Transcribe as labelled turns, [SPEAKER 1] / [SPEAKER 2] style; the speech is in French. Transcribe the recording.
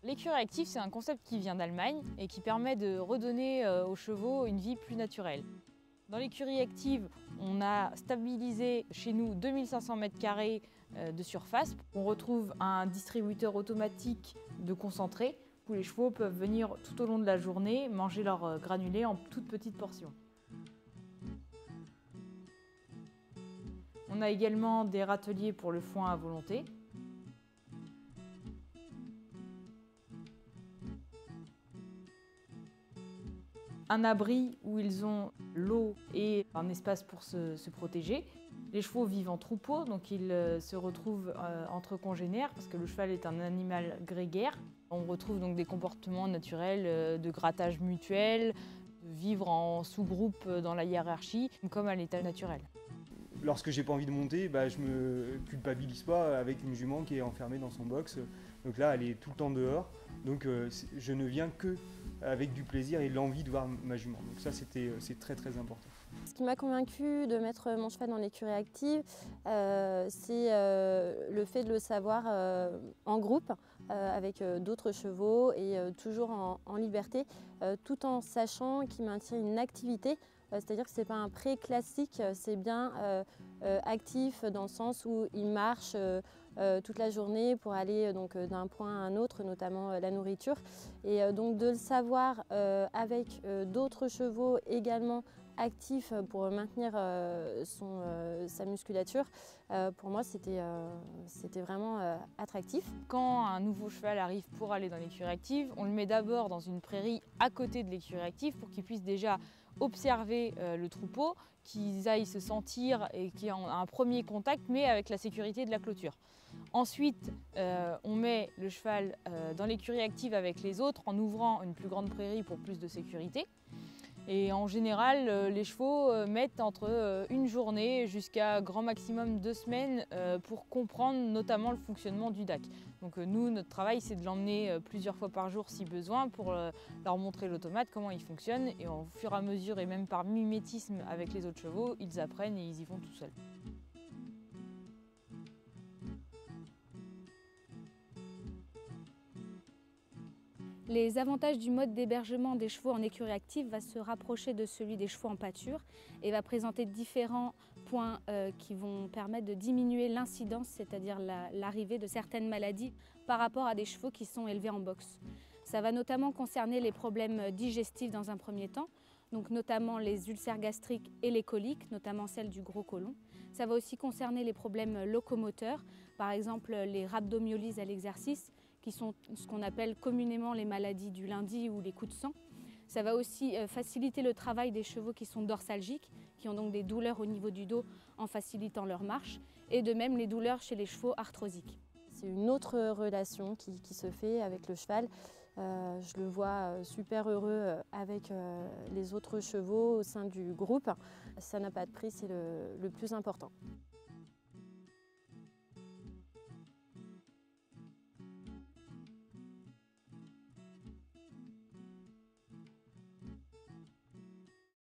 [SPEAKER 1] L'écurie active, c'est un concept qui vient d'Allemagne et qui permet de redonner aux chevaux une vie plus naturelle. Dans l'écurie active, on a stabilisé chez nous 2500 m² de surface. On retrouve un distributeur automatique de concentré où les chevaux peuvent venir tout au long de la journée manger leurs granulés en toutes petites portions. On a également des râteliers pour le foin à volonté. Un abri où ils ont l'eau et un espace pour se protéger. Les chevaux vivent en troupeau, donc ils se retrouvent entre congénères parce que le cheval est un animal grégaire. On retrouve donc des comportements naturels de grattage mutuel, de vivre en sous-groupe dans la hiérarchie, comme à l'état naturel.
[SPEAKER 2] Lorsque j'ai pas envie de monter, je me culpabilise pas avec une jument qui est enfermée dans son box. Donc là, elle est tout le temps dehors. Donc je ne viens que avec du plaisir et l'envie de voir ma jument. Donc ça, c'est très très important.
[SPEAKER 3] Ce qui m'a convaincue de mettre mon cheval dans l'écurie active, c'est le fait de le savoir en groupe, avec d'autres chevaux et toujours en liberté, tout en sachant qu'il maintient une activité. C'est-à-dire que ce n'est pas un pré classique, c'est bien actif dans le sens où il marche toute la journée pour aller d'un point à un autre, notamment la nourriture. Et donc de le savoir avec d'autres chevaux également actifs pour maintenir sa musculature, pour moi c'était vraiment attractif.
[SPEAKER 1] Quand un nouveau cheval arrive pour aller dans l'écurie active, on le met d'abord dans une prairie à côté de l'écurie active pour qu'il puisse déjà observer le troupeau, qu'ils aillent se sentir et qu'il y ait un premier contact, mais avec la sécurité de la clôture. Ensuite, on met le cheval dans l'écurie active avec les autres en ouvrant une plus grande prairie pour plus de sécurité. Et en général, les chevaux mettent entre une journée jusqu'à grand maximum 2 semaines pour comprendre notamment le fonctionnement du DAC. Donc nous, notre travail, c'est de l'emmener plusieurs fois par jour si besoin pour leur montrer l'automate, comment il fonctionne. Et au fur et à mesure, et même par mimétisme avec les autres chevaux, ils apprennent et ils y vont tout seuls.
[SPEAKER 4] Les avantages du mode d'hébergement des chevaux en écurie active va se rapprocher de celui des chevaux en pâture et va présenter différents points qui vont permettre de diminuer l'incidence, c'est-à-dire l'arrivée de certaines maladies par rapport à des chevaux qui sont élevés en boxe. Ça va notamment concerner les problèmes digestifs dans un premier temps, donc notamment les ulcères gastriques et les coliques, notamment celles du gros côlon. Ça va aussi concerner les problèmes locomoteurs, par exemple les rhabdomyolyses à l'exercice, qui sont ce qu'on appelle communément les maladies du lundi ou les coups de sang. Ça va aussi faciliter le travail des chevaux qui sont dorsalgiques, qui ont donc des douleurs au niveau du dos en facilitant leur marche, et de même les douleurs chez les chevaux arthrosiques.
[SPEAKER 3] C'est une autre relation qui se fait avec le cheval. Je le vois super heureux avec les autres chevaux au sein du groupe. Ça n'a pas de prix, c'est le plus important.